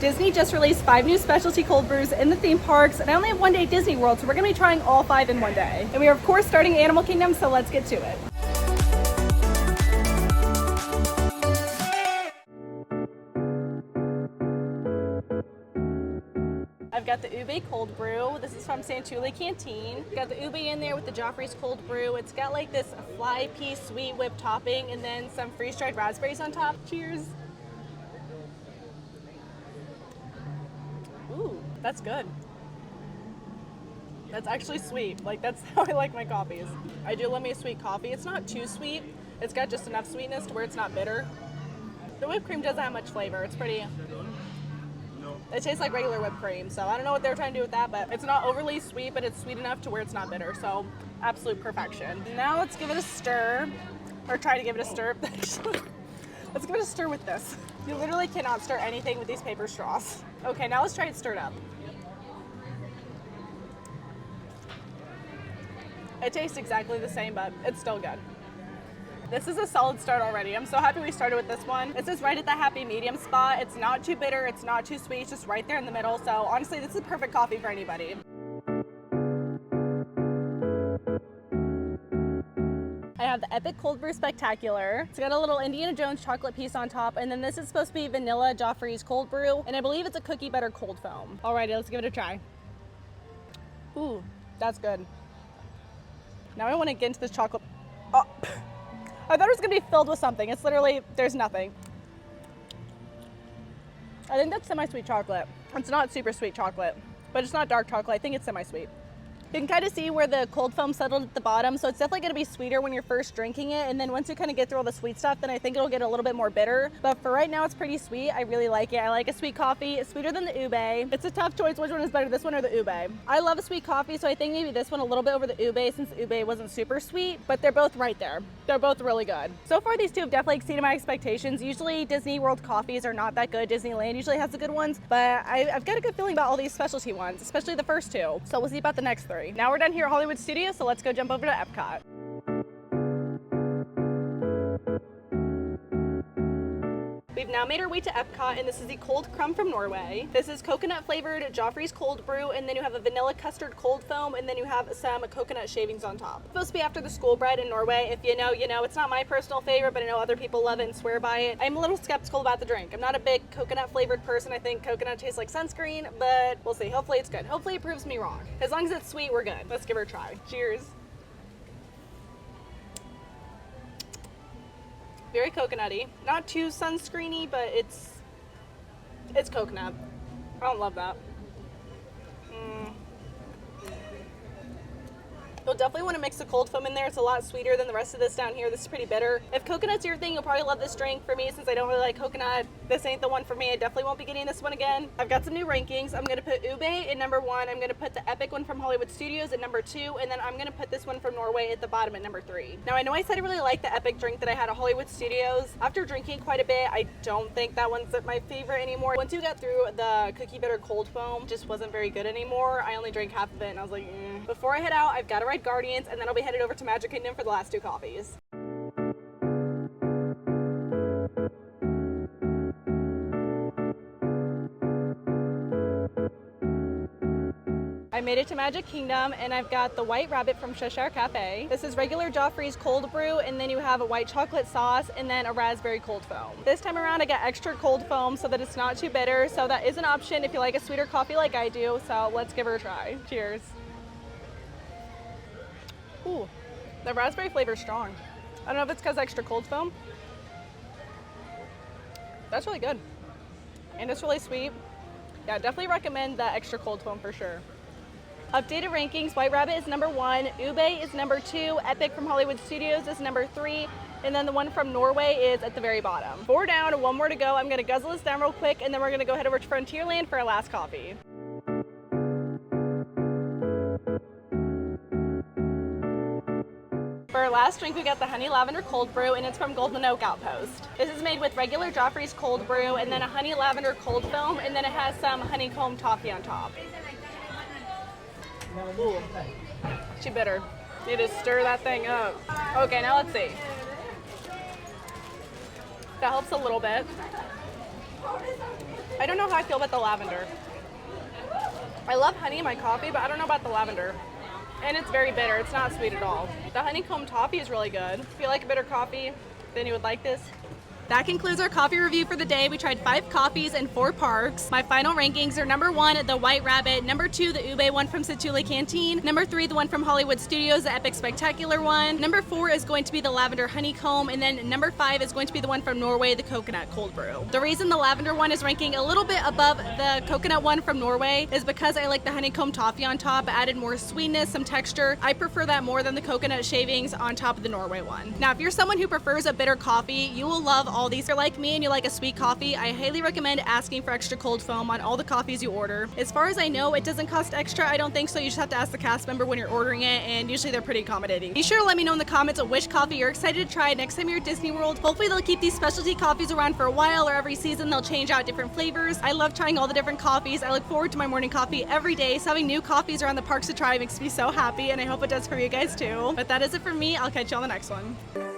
Disney just released 5 new specialty cold brews in the theme parks, and I only have one day at Disney World, so we're gonna be trying all 5 in one day. And we are of course starting Animal Kingdom, so let's get to it. I've got the Ube Cold Brew. This is from Satuli Canteen. Got the Ube in there with the Joffrey's Cold Brew. It's got like this fly pea sweet whip topping and then some freeze-dried raspberries on top. Cheers. Ooh, that's good. That's actually sweet. Like, that's how I like my coffees. I do love me a sweet coffee. It's not too sweet. It's got just enough sweetness to where it's not bitter. The whipped cream doesn't have much flavor. It's pretty... It tastes like regular whipped cream, so I don't know what they're trying to do with that, but it's not overly sweet, but it's sweet enough to where it's not bitter, so absolute perfection. Now let's give it a stir, or try to give it a stir. Let's give it a stir with this. You literally cannot stir anything with these paper straws. Okay, now let's try it stirred up. It tastes exactly the same, but it's still good. This is a solid start already. I'm so happy we started with this one. This is right at the happy medium spot. It's not too bitter, it's not too sweet, it's just right there in the middle. So honestly, this is perfect coffee for anybody. I have the Epic Cold Brew Spectacular. It's got a little Indiana Jones chocolate piece on top, and then this is supposed to be vanilla Joffrey's Cold Brew, and I believe it's a cookie butter cold foam. Alrighty, let's give it a try. Ooh, that's good. Now I want to get into this chocolate. Oh. I thought it was gonna be filled with something. It's literally, there's nothing. I think that's semi-sweet chocolate. It's not super sweet chocolate, but it's not dark chocolate. I think it's semi-sweet. You can kind of see where the cold foam settled at the bottom, so it's definitely gonna be sweeter when you're first drinking it, and then once you kind of get through all the sweet stuff, then I think it'll get a little bit more bitter. But for right now, it's pretty sweet. I really like it. I like a sweet coffee. It's sweeter than the Ube. It's a tough choice. Which one is better, this one or the Ube? I love a sweet coffee, so I think maybe this one a little bit over the Ube, since the Ube wasn't super sweet, but they're both right there. They're both really good. So far, these two have definitely exceeded my expectations. Usually, Disney World coffees are not that good. Disneyland usually has the good ones, but I've got a good feeling about all these specialty ones, especially the first 2. So we'll see about the next 3. Now we're done here at Hollywood Studios, so let's go jump over to Epcot. We've now made our way to Epcot, and this is the cold crumb from Norway. This is coconut flavored Joffrey's Cold Brew, and then you have a vanilla custard cold foam, and then you have some coconut shavings on top. It's supposed to be after the school bread in Norway. If you know, you know. It's not my personal favorite, but I know other people love it and swear by it. I'm a little skeptical about the drink. I'm not a big coconut flavored person. I think coconut tastes like sunscreen, but we'll see. Hopefully it's good. Hopefully it proves me wrong. As long as it's sweet, we're good. Let's give her a try. Cheers. Very coconutty. Not too sunscreeny, but it's coconut. I don't love that. You'll definitely want to mix the cold foam in there. It's a lot sweeter than the rest of this down here. This is pretty bitter. If coconut's your thing, you'll probably love this drink. For me, since I don't really like coconut, this ain't the one for me. I definitely won't be getting this one again. I've got some new rankings. I'm gonna put Ube at number 1. I'm gonna put the Epic one from Hollywood Studios at number 2, and then I'm gonna put this one from Norway at the bottom at number 3. Now I know I said I really liked the Epic drink that I had at Hollywood Studios. After drinking quite a bit, I don't think that one's my favorite anymore. Once you got through the cookie butter cold foam, just wasn't very good anymore. I only drank half of it, and I was like, Before I head out, I've got to ride Guardians, and then I'll be headed over to Magic Kingdom for the last 2 coffees. I made it to Magic Kingdom, and I've got the White Rabbit from Cheshire Café. This is regular Joffrey's Cold Brew, and then you have a white chocolate sauce, and then a raspberry cold foam. This time around, I got extra cold foam so that it's not too bitter, so that is an option if you like a sweeter coffee like I do, so let's give her a try. Cheers. Ooh, the raspberry flavor is strong. I don't know if it's because extra cold foam. That's really good. And it's really sweet. Yeah, definitely recommend that extra cold foam for sure. Updated rankings, White Rabbit is number 1, Ube is number 2, Epic from Hollywood Studios is number 3, and then the one from Norway is at the very bottom. 4 down, 1 more to go. I'm gonna guzzle this down real quick, and then we're gonna go head over to Frontierland for our last coffee. For our last drink, we got the Honey Lavender Cold Brew, and it's from Golden Oak Outpost. This is made with regular Joffrey's Cold Brew, and then a Honey Lavender Cold Foam, and then it has some honeycomb toffee on top. Ooh, she bitter. Need to stir that thing up. Okay, now let's see. That helps a little bit. I don't know how I feel about the lavender. I love honey in my coffee, but I don't know about the lavender. And it's very bitter. It's not sweet at all. The honeycomb toffee is really good. If you like a bitter coffee, then you would like this. That concludes our coffee review for the day. We tried 5 coffees and 4 parks. My final rankings are number 1, the White Rabbit, number 2, the Ube one from Satuli Canteen, number 3, the one from Hollywood Studios, the Epic Spectacular one, number 4 is going to be the Lavender Honeycomb, and then number 5 is going to be the one from Norway, the Coconut Cold Brew. The reason the Lavender one is ranking a little bit above the Coconut one from Norway is because I like the honeycomb toffee on top. It added more sweetness, some texture. I prefer that more than the coconut shavings on top of the Norway one. Now, if you're someone who prefers a bitter coffee, you will love all these. If you're like me and you like a sweet coffee, I highly recommend asking for extra cold foam on all the coffees you order. As far as I know, it doesn't cost extra. I don't think so. You just have to ask the cast member when you're ordering it, and usually they're pretty accommodating. Be sure to let me know in the comments of which coffee you're excited to try next time you're at Disney World. Hopefully they'll keep these specialty coffees around for a while, or every season they'll change out different flavors. I love trying all the different coffees. I look forward to my morning coffee every day, so having new coffees around the parks to try makes me so happy, and I hope it does for you guys too. But that is it for me. I'll catch you on the next one.